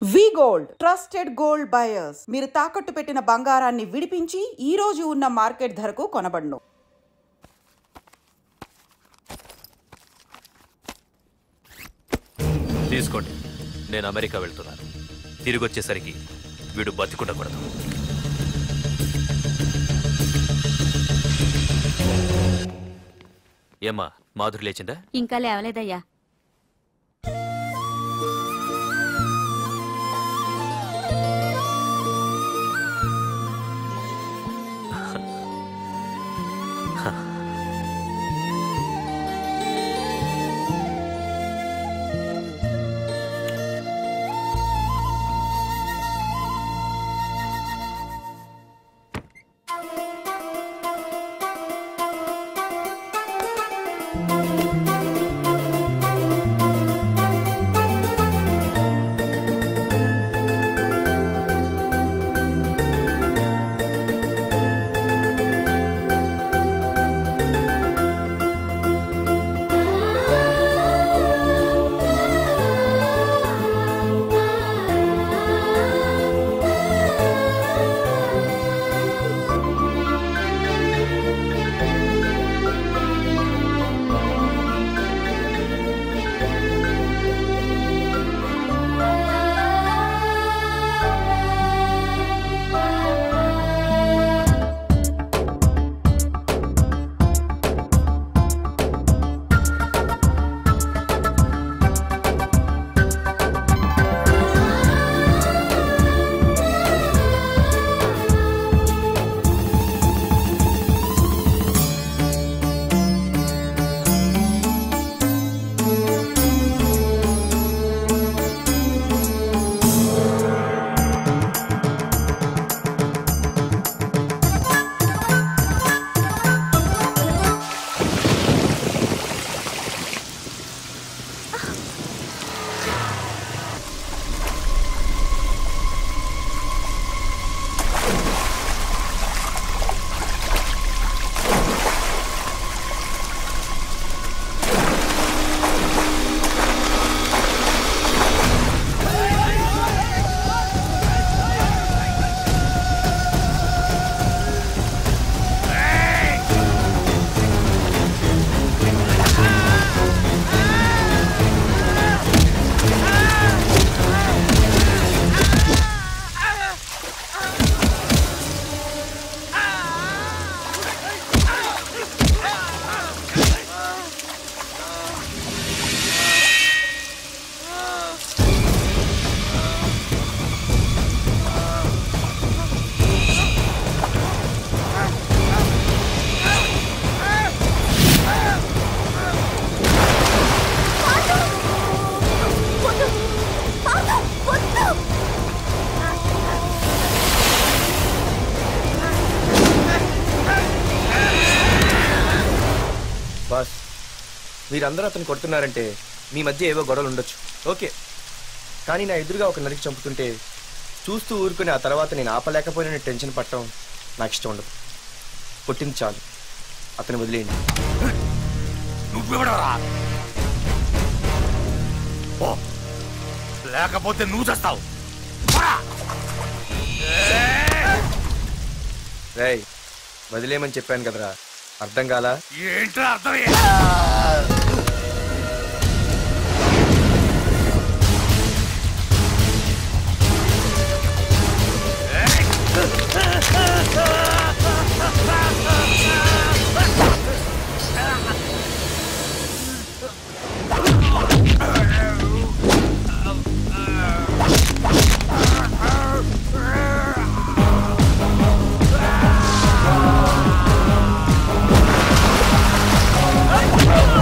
వి gold trusted gold buyers. మీరు తాకట్టు పెట్టిన బంగారాన్ని విడిపించి ఈ రోజు ఉన్న మార్కెట్ ధరకు కొనబడును. తీసుకోండి. నేను అమెరికా వెళ్తున్నాను. తిరిగి వచ్చేసరికి వీడు బతికుండకూడదు. ఏమ్మా, మాధురి లేచిందా? ఇంకా లేవలేదయ్యా. బాస్, మీరందరూ అతను కొడుతున్నారంటే మీ మధ్య ఏవో గొడవలు ఉండొచ్చు, ఓకే. కానీ నా ఎదురుగా ఒక నరికి చంపుతుంటే చూస్తూ ఊరుకుని ఆ తర్వాత నేను ఆపలేకపోయిన టెన్షన్ పట్టడం నాకు ఇష్టం ఉండదు. కొట్టింది చాలు, అతను వదిలేయండి. లేకపోతే నువ్వు చేస్తావు. రేయ్, వదిలేయమని చెప్పాను కదరా, అర్థం కాలా? ఏంట్రా అర్థం? Oh!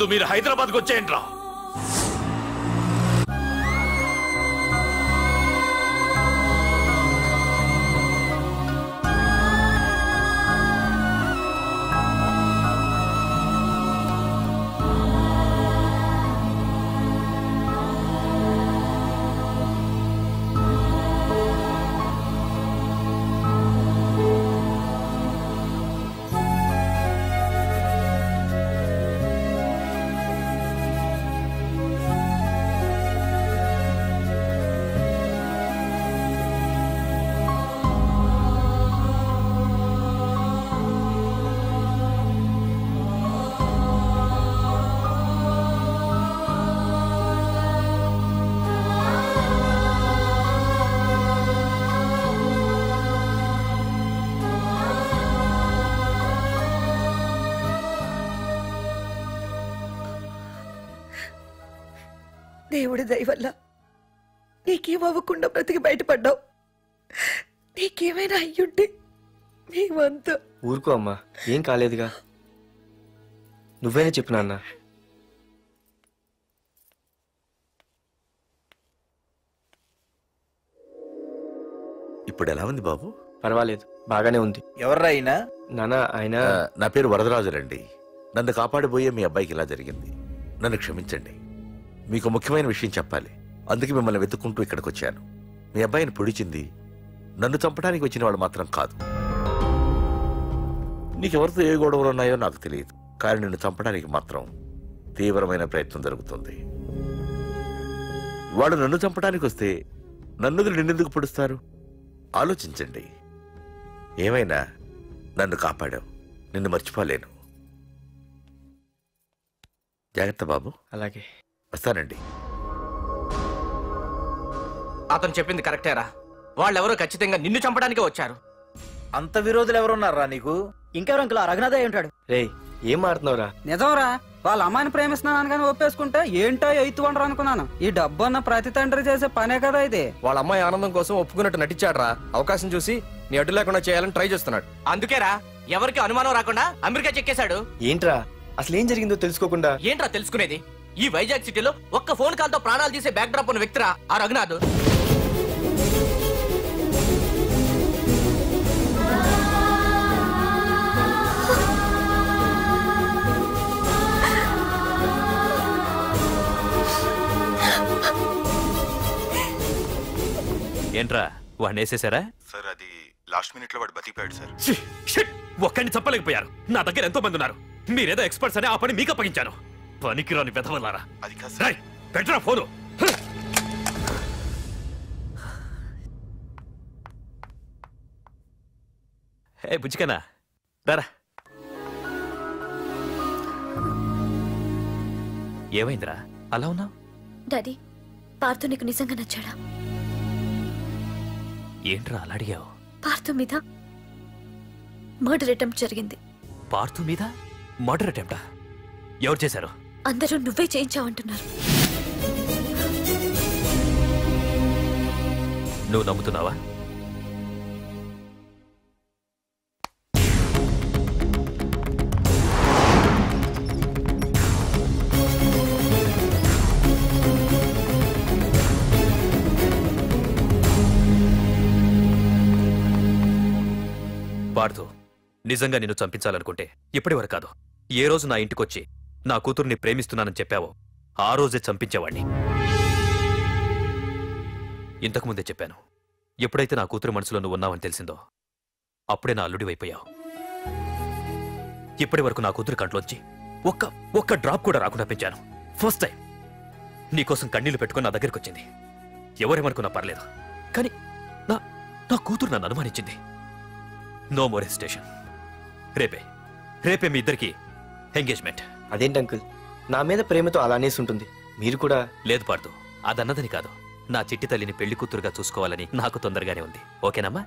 ముందు మీరు హైదరాబాద్కి వచ్చేయండి రా. దేవుడి దయ వల్ల నీకేం అవ్వకుండా బ్రతికి బయటపడ్డావు. నీకేమైనా అయ్యుంటే మేమంతా. ఊరుకో అమ్మా, ఏం కాలేదుగా. నువ్వేనే చెప్పు నాన్న. ఇప్పుడు ఎలా ఉంది బాబు? పర్వాలేదు, బాగానే ఉంది. ఎవర్రా అయినా? నాన్న ఆయన నా పేరు వరదరాజులండి. నన్ను కాపాడిపోయే మీ అబ్బాయికి ఇలా జరిగింది. నన్ను క్షమించండి. మీకు ముఖ్యమైన విషయం చెప్పాలి. అందుకే మిమ్మల్ని వెతుక్కుంటూ ఇక్కడికి వచ్చాను. మీ అబ్బాయిని పొడిచింది నన్ను చంపడానికి వచ్చిన వాడు మాత్రం కాదు. నీకెవరితో ఏ గొడవలు ఉన్నాయో నాకు తెలియదు, కానీ నిన్ను చంపడానికి మాత్రం తీవ్రమైన ప్రయత్నం జరుగుతుంది. వాడు నన్ను చంపడానికి వస్తే నన్ను నిన్నెందుకు పొడుస్తారు? ఆలోచించండి. ఏమైనా నన్ను కాపాడావు, నిన్ను మర్చిపోలేను. జాగ్రత్త బాబు. అలాగే వస్తానండి. అతను చెప్పింది కరెక్టేరా. వాళ్ళెవరో ఖచ్చితంగా నిన్ను చంపడానికే వచ్చారు. అంత విరోధులు ఎవరున్నారా నీకు? ఇంకెవరు అంకుల్? రఘునాథ్ అయి ఉంటాడు. రేయ్, ఏం మారుతున్నావురా? నిజంరా, వాళ్ళ అమ్మాయిని ప్రేమిస్తున్నాను కానీ ఒప్పేసుకుంటే ఏంటో ఎయిత్ వండరు అనుకున్నాను. ఈ డబ్బు అన్న ప్రతి తండ్రి చేసే పనే కదా ఇది. వాళ్ళ అమ్మాయి ఆనందం కోసం ఒప్పుకున్నట్టు నటించాడ్రా. అవకాశం చూసి నీ అడ్డు లేకుండా చేయాలని ట్రై చేస్తున్నాడు. అందుకేరా ఎవరికి అనుమానం రాకుండా అమెరికా చెక్కేశాడు. ఏంట్రా అసలు ఏం జరిగిందో తెలుసుకోకుండా? ఏంట్రా తెలుసుకునేది? ఈ వైజాగ్ సిటీలో ఒక్క ఫోన్ కాల్ తో ప్రాణాలు తీసే బ్యాక్ డ్రాప్ ఉన్న వ్యక్తిరా ఆ రఘునాథ్. ఏంట్రా వాడిని వేసేసారా? సార్ అది లాస్ట్ మినిట్ లో వాడు బతికిపోయాడు సార్. ఒక్కడిని చెప్పలేకపోయారు. నా దగ్గర ఎంతో మంది ఉన్నారు. మీరేదో ఎక్స్పర్ట్స్ అని ఆ పని మీకు అప్పగించాను. పనికిరాని వెధవలారా. అది కాదు సార్. పెట్టరా ఫోను. ఏ బుజ్జికనా రారా. ఏమైందిరా అలా ఉన్నావు? డాడీ, పార్థు నీకు నిజంగా నచ్చాడా? ఏంట్రా అలా అడిగావు? పార్థు మీద మర్డర్ అటెంప్ట్ జరిగింది. పార్థు మీద మర్డర్ అటెంప్టా? ఎవరు చేశారు? అందరూ నువ్వే చేయించావంటున్నారు. నువ్వు నమ్ముతున్నావా? పార్థు, నిజంగా నిన్ను చంపించాలనుకుంటే ఇప్పటి వరకు కాదు, ఏ రోజు నా ఇంటికొచ్చి నా కూతుర్ని ప్రేమిస్తున్నానని చెప్పావో ఆ రోజే చంపించేవాణ్ణి. ఇంతకుముందే చెప్పాను, ఎప్పుడైతే నా కూతురు మనసులో నువ్వు ఉన్నావని తెలిసిందో అప్పుడే నా అల్లుడి వైపోయావు. ఇప్పటి వరకు నా కూతురు కంట్లోంచి ఒక్క డ్రాప్ కూడా రాకుండా పెంచాను. ఫస్ట్ టైం నీకోసం కన్నీళ్లు పెట్టుకుని నా దగ్గరికి వచ్చింది. ఎవరేమనుకున్నా పర్లేదు, కానీ నా కూతురు నన్ను అనుమానించింది. No more hesitation. రేపే మీ ఇద్దరికి ఎంగేజ్మెంట్. అదేంటి అంకుల్, నా మీద ప్రేమతో అలానేసి ఉంటుంది. మీరు కూడా? లేదు పార్థు, అదన్నదని కాదు. నా చిట్టి తల్లిని పెళ్లి కూతురుగా చూసుకోవాలని నాకు తొందరగానే ఉంది. ఓకేనమ్మా?